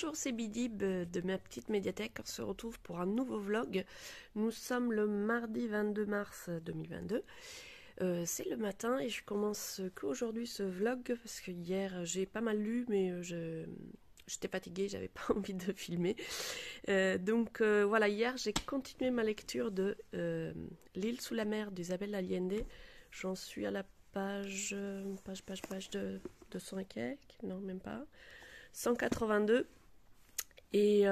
Bonjour, c'est Bidib de ma petite médiathèque. On se retrouve pour un nouveau vlog. Nous sommes le mardi 22 mars 2022. C'est le matin et je commence qu'aujourd'hui ce vlog parce que hier j'ai pas mal lu mais j'étais fatiguée, j'avais pas envie de filmer. Voilà, hier j'ai continué ma lecture de L'île sous la mer d'Isabelle Allende. J'en suis à la page de 200 et quelques, non même pas, 182. Et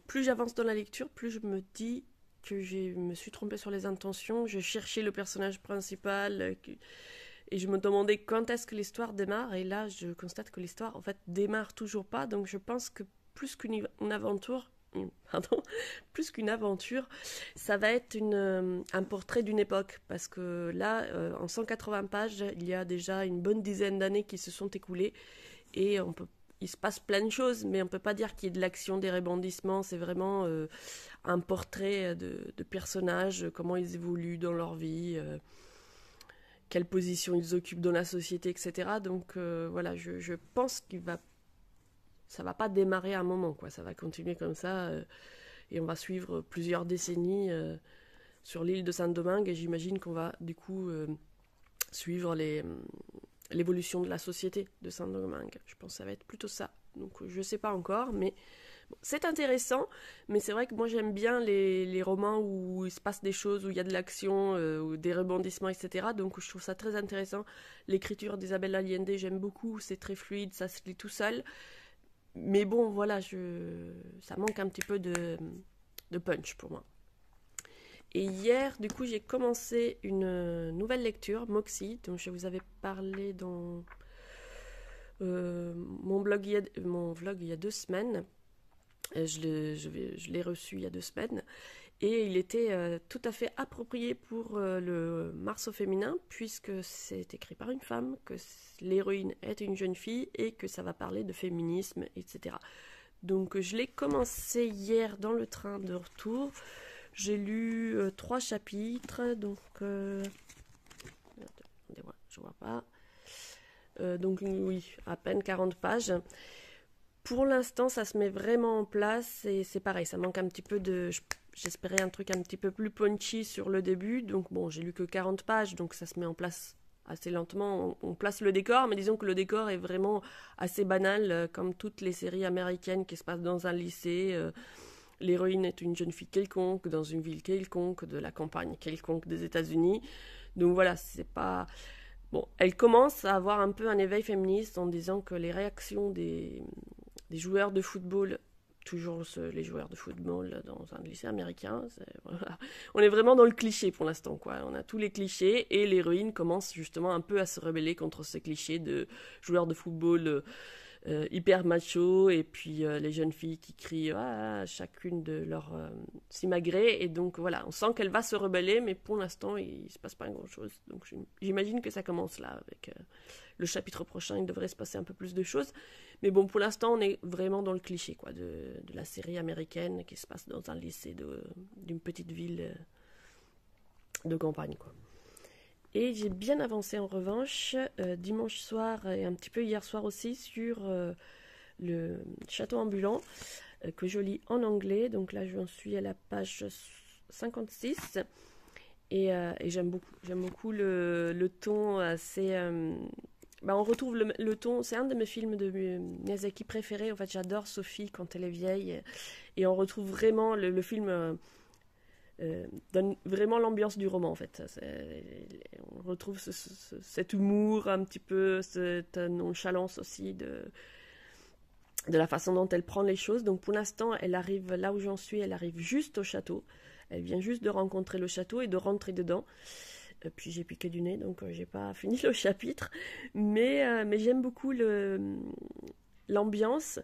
plus j'avance dans la lecture, plus je me dis que je me suis trompée sur les intentions. Je cherchais le personnage principal et je me demandais quand est-ce que l'histoire démarre. Et là, je constate que l'histoire, en fait, démarre toujours pas. Donc je pense que plus qu'une aventure, plus qu'une aventure, ça va être un portrait d'une époque. Parce que là, en 180 pages, il y a déjà une bonne dizaine d'années qui se sont écoulées. Et il se passe plein de choses, mais on ne peut pas dire qu'il y ait de l'action, des rebondissements. C'est vraiment un portrait de personnages, comment ils évoluent dans leur vie, quelle position ils occupent dans la société, etc. Donc voilà, je pense ça va pas démarrer à un moment, quoi. Ça va continuer comme ça, et on va suivre plusieurs décennies sur l'île de Saint-Domingue, et j'imagine qu'on va du coup suivre l'évolution de la société de Saint-Domingue. Je pense que ça va être plutôt ça. Donc je sais pas encore, mais bon, c'est intéressant. Mais c'est vrai que moi j'aime bien les romans où il se passe des choses, où il y a de l'action, ou des rebondissements, etc. Donc je trouve ça très intéressant. L'écriture d'Isabelle Allende, j'aime beaucoup. C'est très fluide, ça se lit tout seul. Mais bon, voilà, ça manque un petit peu de punch pour moi. Et hier, du coup, j'ai commencé une nouvelle lecture, Moxie, dont je vous avais parlé dans mon vlog il y a 2 semaines. Je l'ai reçu il y a 2 semaines. Et il était tout à fait approprié pour le Mars au féminin, puisque c'est écrit par une femme, que l'héroïne est une jeune fille et que ça va parler de féminisme, etc. Donc je l'ai commencé hier dans le train de retour. J'ai lu 3 chapitres, donc je vois pas. Donc oui, à peine 40 pages. Pour l'instant, ça se met vraiment en place et c'est pareil, ça manque un petit peu de... J'espérais un truc un petit peu plus punchy sur le début, donc bon, j'ai lu que 40 pages, donc ça se met en place assez lentement. On place le décor, mais disons que le décor est vraiment assez banal, comme toutes les séries américaines qui se passent dans un lycée. L'héroïne est une jeune fille quelconque, dans une ville quelconque, de la campagne quelconque des États-Unis. Donc voilà, c'est pas... Bon, elle commence à avoir un peu un éveil féministe en disant que les réactions des joueurs de football, toujours les joueurs de football dans un lycée américain, voilà. On est vraiment dans le cliché pour l'instant, quoi. On a tous les clichés et l'héroïne commence justement un peu à se rebeller contre ces clichés de joueurs de football hyper macho, et puis les jeunes filles qui crient chacune de leur simagrée, et donc voilà, on sent qu'elle va se rebeller, mais pour l'instant il se passe pas grand chose. Donc j'imagine que ça commence là avec le chapitre prochain. Il devrait se passer un peu plus de choses, mais bon, pour l'instant on est vraiment dans le cliché, quoi, de la série américaine qui se passe dans un lycée d'une petite ville de campagne, quoi. Et j'ai bien avancé en revanche dimanche soir et un petit peu hier soir aussi sur le château ambulant que je lis en anglais. Donc là j'en suis à la page 56 et j'aime beaucoup le ton assez... on retrouve le ton, c'est un de mes films de Miyazaki préférés. En fait, j'adore Sophie quand elle est vieille, et on retrouve vraiment le film... donne vraiment l'ambiance du roman, en fait. On retrouve cet humour un petit peu, cette nonchalance aussi de la façon dont elle prend les choses. Donc pour l'instant, elle arrive là où j'en suis, elle arrive juste au château. Elle vient juste de rencontrer le château et de rentrer dedans. Puis j'ai piqué du nez, donc j'ai pas fini le chapitre. Mais j'aime beaucoup l'ambiance.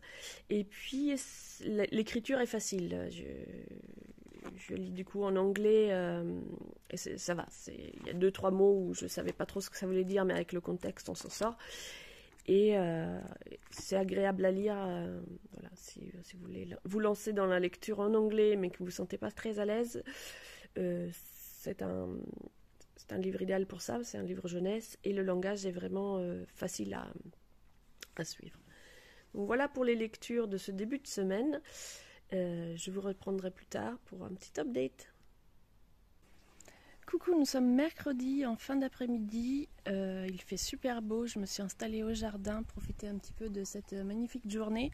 Et puis l'écriture est facile. Je lis du coup en anglais, et ça va. Il y a 2-3 mots où je ne savais pas trop ce que ça voulait dire, mais avec le contexte, on s'en sort. Et c'est agréable à lire. Voilà, si vous voulez vous lancer dans la lecture en anglais, mais que vous ne vous sentez pas très à l'aise, c'est un livre idéal pour ça. C'est un livre jeunesse, et le langage est vraiment facile à suivre. Donc voilà pour les lectures de ce début de semaine. Je vous reprendrai plus tard pour un petit update. Coucou, nous sommes mercredi en fin d'après-midi. Il fait super beau. Je me suis installée au jardin, profiter un petit peu de cette magnifique journée.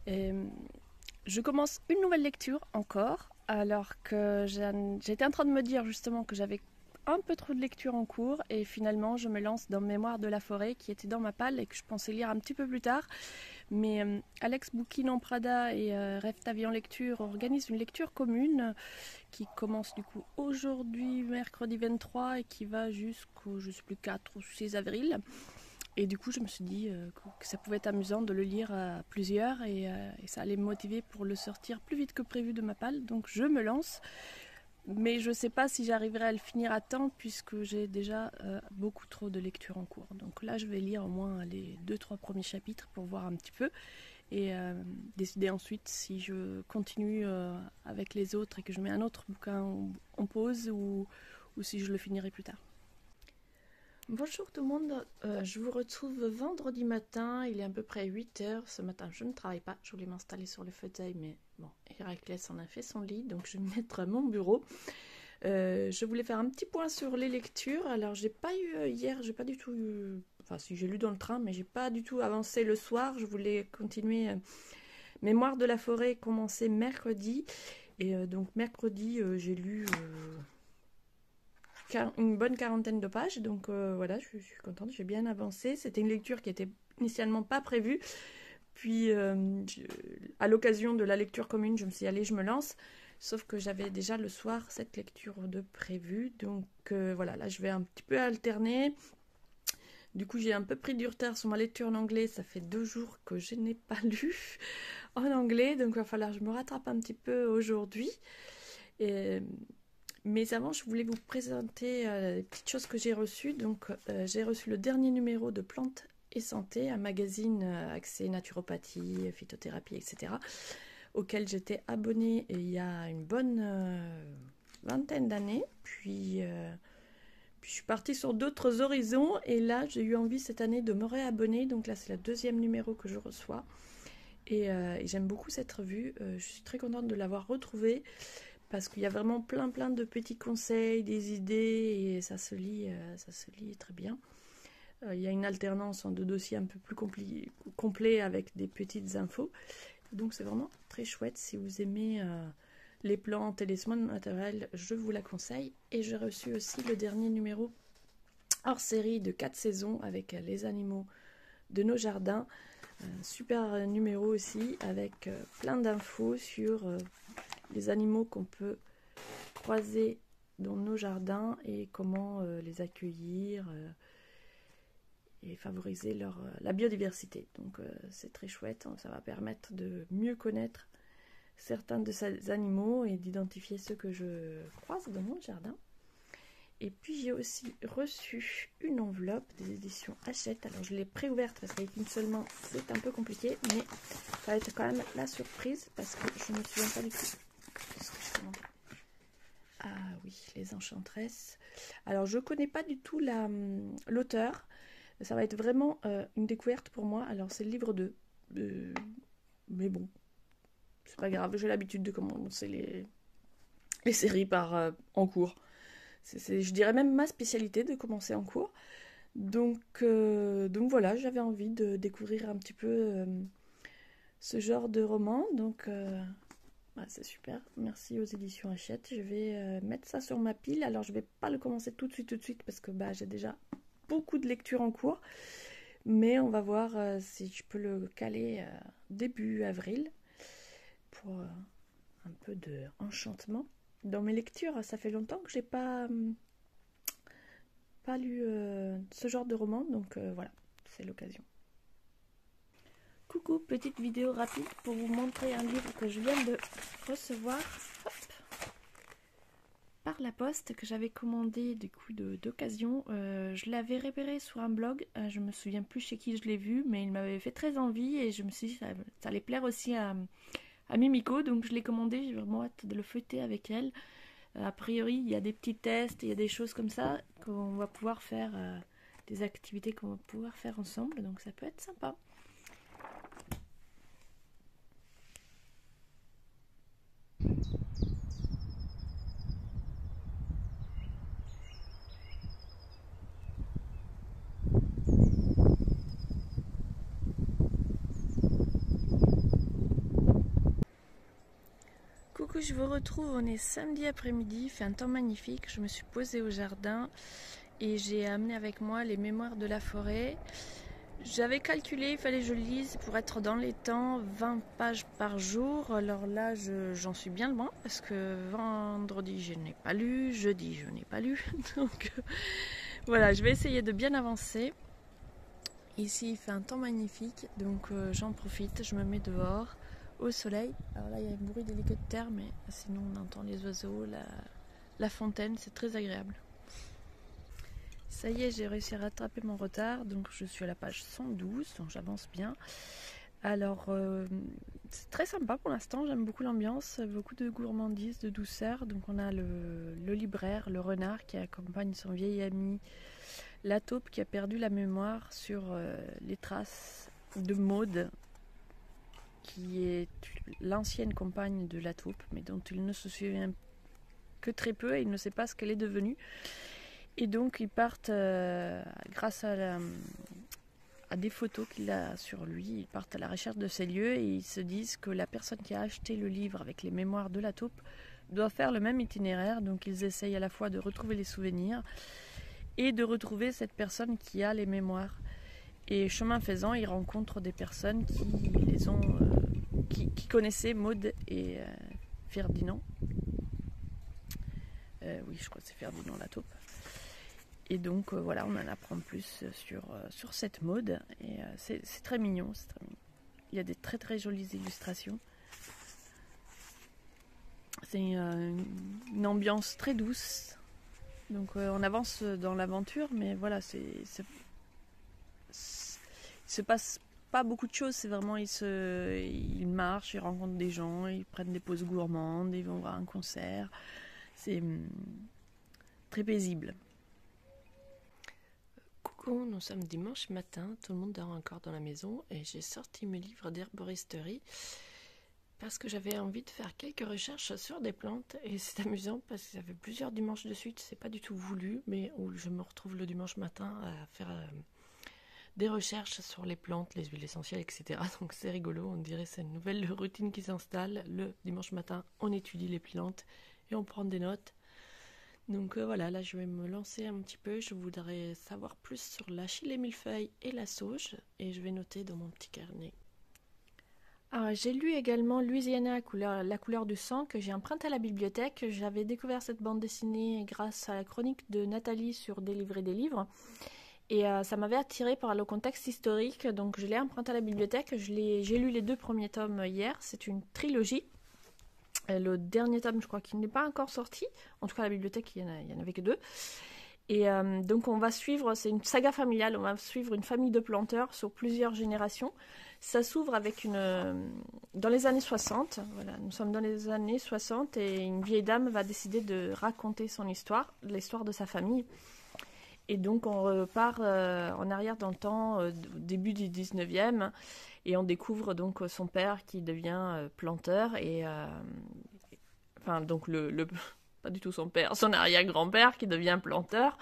Je commence une nouvelle lecture encore, alors que j'étais en train de me dire justement que j'avais un peu trop de lecture en cours et finalement je me lance dans Mémoire de la forêt qui était dans ma palle et que je pensais lire un petit peu plus tard. Mais Alex Bouquin en Prada et Rêve ta vie en lecture organisent une lecture commune qui commence du coup aujourd'hui, mercredi 23 et qui va jusqu'au, je sais plus, 4 ou 6 avril. Et du coup, je me suis dit que ça pouvait être amusant de le lire à plusieurs et ça allait me motiver pour le sortir plus vite que prévu de ma palle. Donc je me lance. Mais je ne sais pas si j'arriverai à le finir à temps puisque j'ai déjà beaucoup trop de lecture en cours. Donc là, je vais lire au moins les 2-3 premiers chapitres pour voir un petit peu et décider ensuite si je continue avec les autres et que je mets un autre bouquin en pause ou si je le finirai plus tard. Bonjour tout le monde, je vous retrouve vendredi matin, il est à peu près 8h. Ce matin je ne travaille pas, je voulais m'installer sur le fauteuil mais bon, Héraclès en a fait son lit donc je vais mettre mon bureau. Je voulais faire un petit point sur les lectures. Alors j'ai pas eu hier, j'ai pas du tout eu... Enfin si, j'ai lu dans le train mais j'ai pas du tout avancé le soir. Je voulais continuer Mémoire de la forêt, commencer mercredi. Et donc mercredi j'ai lu... une bonne quarantaine de pages, donc voilà, je suis contente, j'ai bien avancé. C'était une lecture qui était initialement pas prévue, puis à l'occasion de la lecture commune, je me suis dit allez, je me lance, sauf que j'avais déjà le soir cette lecture de prévue, donc voilà, là je vais un petit peu alterner. Du coup, j'ai un peu pris du retard sur ma lecture en anglais, ça fait 2 jours que je n'ai pas lu en anglais, donc il va falloir que je me rattrape un petit peu aujourd'hui. Mais avant, je voulais vous présenter les petites choses que j'ai reçues. Donc, j'ai reçu le dernier numéro de Plantes et Santé, un magazine axé naturopathie, phytothérapie, etc., auquel j'étais abonnée il y a une bonne vingtaine d'années. Puis, je suis partie sur d'autres horizons. Et là, j'ai eu envie cette année de me réabonner. Donc là, c'est le 2e numéro que je reçois. Et j'aime beaucoup cette revue. Je suis très contente de l'avoir retrouvée. Parce qu'il y a vraiment plein de petits conseils, des idées, et ça se lit très bien. Il y a une alternance en 2 dossiers un peu plus complets avec des petites infos. Donc c'est vraiment très chouette. Si vous aimez les plantes et les soins naturels, je vous la conseille. Et j'ai reçu aussi le dernier numéro hors série de 4 saisons avec les animaux de nos jardins. Super numéro aussi avec plein d'infos sur... les animaux qu'on peut croiser dans nos jardins et comment les accueillir et favoriser la biodiversité. Donc c'est très chouette, ça va permettre de mieux connaître certains de ces animaux et d'identifier ceux que je croise dans mon jardin. Et puis j'ai aussi reçu une enveloppe des éditions Hachette. Alors je l'ai préouverte parce qu'avec une seule main c'est un peu compliqué, mais ça va être quand même la surprise parce que je ne me souviens pas du tout. Ah oui, Les Enchantresses. Alors je connais pas du tout l'auteur. Ça va être vraiment une découverte pour moi. Alors c'est le livre 2. Mais bon, c'est pas grave. J'ai l'habitude de commencer les séries par en cours. Je dirais même ma spécialité de commencer en cours. Donc voilà, j'avais envie de découvrir un petit peu ce genre de roman. Donc c'est super, merci aux éditions Hachette. Je vais mettre ça sur ma pile. Alors je vais pas le commencer tout de suite parce que j'ai déjà beaucoup de lectures en cours. Mais on va voir si je peux le caler début avril pour un peu de enchantement. Dans mes lectures, ça fait longtemps que j'ai pas lu ce genre de roman, donc voilà, c'est l'occasion. Coucou, petite vidéo rapide pour vous montrer un livre que je viens de recevoir par la poste, que j'avais commandé du coup d'occasion. Je l'avais repéré sur un blog, je me souviens plus chez qui je l'ai vu, mais il m'avait fait très envie et je me suis dit ça allait plaire aussi à Mimiko, donc je l'ai commandé, j'ai vraiment hâte de le feuilleter avec elle. A priori, il y a des petits tests, il y a des choses comme ça qu'on va pouvoir faire, des activités qu'on va pouvoir faire ensemble, donc ça peut être sympa. Coucou, je vous retrouve, on est samedi après-midi, il fait un temps magnifique, je me suis posée au jardin et j'ai amené avec moi les mémoires de la forêt. J'avais calculé, il fallait que je lise pour être dans les temps 20 pages par jour, alors là j'en suis bien loin parce que vendredi je n'ai pas lu, jeudi je n'ai pas lu, donc voilà, je vais essayer de bien avancer. Ici il fait un temps magnifique, donc j'en profite, je me mets dehors au soleil. Alors là il y a un bruit d'hélicoptère, mais sinon on entend les oiseaux, la fontaine, c'est très agréable. Ça y est, j'ai réussi à rattraper mon retard, donc je suis à la page 112, donc j'avance bien. Alors c'est très sympa pour l'instant, j'aime beaucoup l'ambiance, beaucoup de gourmandise, de douceur. Donc on a le libraire, le renard qui accompagne son vieil ami, la taupe qui a perdu la mémoire sur les traces de Maud, qui est l'ancienne compagne de la taupe, mais dont il ne se souvient que très peu et il ne sait pas ce qu'elle est devenue. Et donc ils partent, grâce à des photos qu'il a sur lui, ils partent à la recherche de ces lieux et ils se disent que la personne qui a acheté le livre avec les mémoires de la taupe doit faire le même itinéraire. Donc ils essayent à la fois de retrouver les souvenirs et de retrouver cette personne qui a les mémoires. Et chemin faisant, ils rencontrent des personnes qui connaissaient Maud et Ferdinand. Oui, je crois que c'est Ferdinand la taupe. Et donc voilà, on en apprend plus sur cette Maud. Et c'est très mignon, c'est très mignon. Il y a des très très jolies illustrations. C'est une ambiance très douce. Donc on avance dans l'aventure, mais voilà, il se passe pas beaucoup de choses. C'est vraiment, ils marchent, ils rencontrent des gens, ils prennent des pauses gourmandes, ils vont voir un concert. C'est très paisible. Coucou, nous sommes dimanche matin, tout le monde dort encore dans la maison et j'ai sorti mes livres d'herboristerie parce que j'avais envie de faire quelques recherches sur des plantes et c'est amusant parce que ça fait plusieurs dimanches de suite, c'est pas du tout voulu, mais où je me retrouve le dimanche matin à faire des recherches sur les plantes, les huiles essentielles, etc. Donc c'est rigolo, on dirait c'est une nouvelle routine qui s'installe. Le dimanche matin, on étudie les plantes et on prend des notes. Donc voilà, là je vais me lancer un petit peu, je voudrais savoir plus sur l'achille et millefeuille et la sauge et je vais noter dans mon petit carnet. Alors, j'ai lu également Louisiana, la couleur du sang, que j'ai emprunté à la bibliothèque. J'avais découvert cette bande dessinée grâce à la chronique de Nathalie sur Délivrer des livres. Et ça m'avait attiré par le contexte historique, donc je l'ai emprunté à la bibliothèque. J'ai lu les 2 premiers tomes hier, c'est une trilogie. Le dernier tome, je crois qu'il n'est pas encore sorti. En tout cas, à la bibliothèque, il y en avait que 2. Et donc, on va suivre, c'est une saga familiale, on va suivre une famille de planteurs sur plusieurs générations. Ça s'ouvre avec dans les années 60. Voilà, nous sommes dans les années 60 et une vieille dame va décider de raconter son histoire, l'histoire de sa famille. Et donc, on repart en arrière dans le temps, au début du 19e. Et on découvre donc son père qui devient planteur et enfin donc pas du tout son père, son arrière-grand-père qui devient planteur.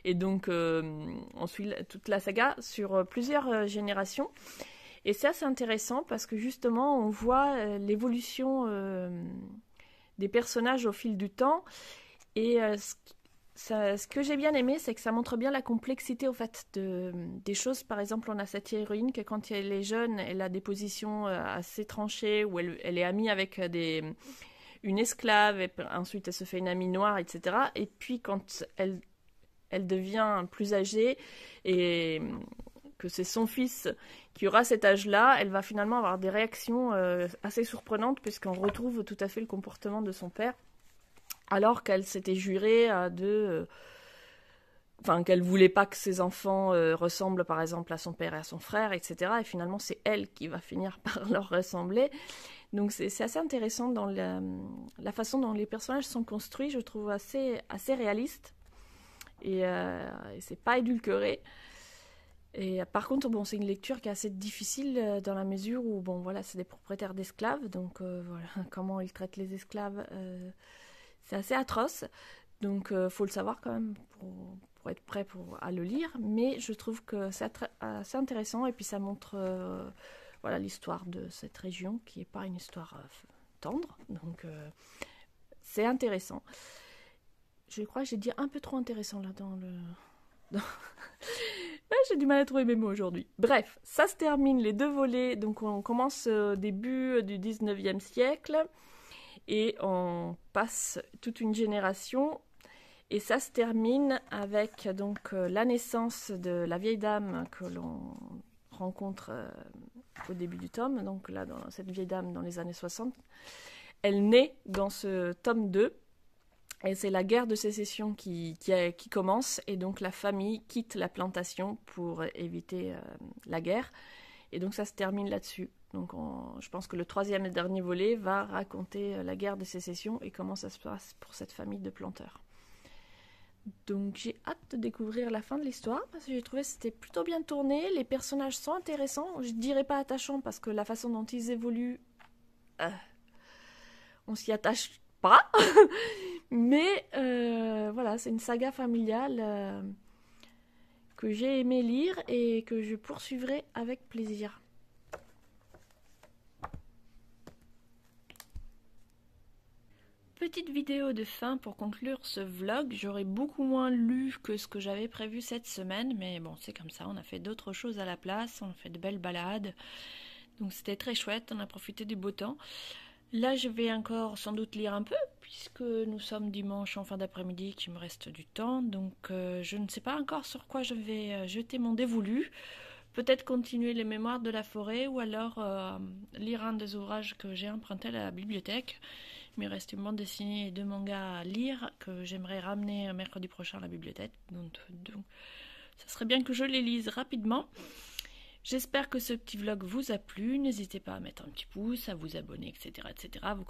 Et donc on suit toute la saga sur plusieurs générations. Et c'est assez intéressant parce que justement on voit l'évolution des personnages au fil du temps. Et ce que j'ai bien aimé, c'est que ça montre bien la complexité au fait des choses. Par exemple, on a cette héroïne que quand elle est jeune, elle a des positions assez tranchées, où elle est amie avec une esclave, et ensuite elle se fait une amie noire, etc. Et puis quand elle devient plus âgée, et que c'est son fils qui aura cet âge-là, elle va finalement avoir des réactions assez surprenantes, puisqu'on retrouve tout à fait le comportement de son père. Alors qu'elle s'était jurée qu'elle voulait pas que ses enfants ressemblent par exemple à son père et à son frère, etc. Et finalement, c'est elle qui va finir par leur ressembler. Donc c'est assez intéressant dans la façon dont les personnages sont construits, je trouve assez réaliste. Et c'est pas édulcoré. Et par contre, bon, c'est une lecture qui est assez difficile dans la mesure où, bon, voilà, c'est des propriétaires d'esclaves. Donc voilà, comment ils traitent les esclaves... c'est assez atroce, donc faut le savoir quand même pour être prêt à le lire, mais je trouve que c'est assez intéressant et puis ça montre voilà, l'histoire de cette région qui n'est pas une histoire tendre. Donc c'est intéressant. Je crois que j'ai dit un peu trop intéressant là dans le... J'ai du mal à trouver mes mots aujourd'hui. Bref, ça se termine les 2 volets. Donc on commence au début du 19e siècle et on passe toute une génération. Et ça se termine avec donc la naissance de la vieille dame que l'on rencontre au début du tome. Donc là, cette vieille dame dans les années 60, elle naît dans ce tome 2. Et c'est la guerre de sécession qui commence, et donc la famille quitte la plantation pour éviter la guerre. Et donc ça se termine là-dessus. Donc je pense que le 3e et dernier volet va raconter la guerre de sécession et comment ça se passe pour cette famille de planteurs. Donc j'ai hâte de découvrir la fin de l'histoire, parce que j'ai trouvé que c'était plutôt bien tourné, les personnages sont intéressants, je dirais pas attachants, parce que la façon dont ils évoluent, on s'y attache pas. Mais voilà, c'est une saga familiale que j'ai aimé lire et que je poursuivrai avec plaisir. Petite vidéo de fin pour conclure ce vlog. J'aurais beaucoup moins lu que ce que j'avais prévu cette semaine, mais bon, c'est comme ça, on a fait d'autres choses à la place, on a fait de belles balades, donc c'était très chouette, on a profité du beau temps. Là, je vais encore sans doute lire un peu, puisque nous sommes dimanche en fin d'après-midi, qu'il me reste du temps. Donc, je ne sais pas encore sur quoi je vais jeter mon dévolu. Peut-être continuer les mémoires de la forêt, ou alors lire un des ouvrages que j'ai empruntés à la bibliothèque. Il me reste une bande dessinée et 2 mangas à lire, que j'aimerais ramener mercredi prochain à la bibliothèque. Donc, ça serait bien que je les lise rapidement. J'espère que ce petit vlog vous a plu, n'hésitez pas à mettre un petit pouce, à vous abonner, etc. etc. Vous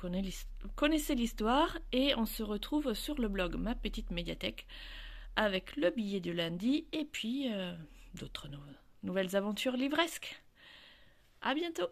connaissez l'histoire, et on se retrouve sur le blog Ma Petite Médiathèque avec le billet de lundi et puis d'autres nouvelles aventures livresques. À bientôt!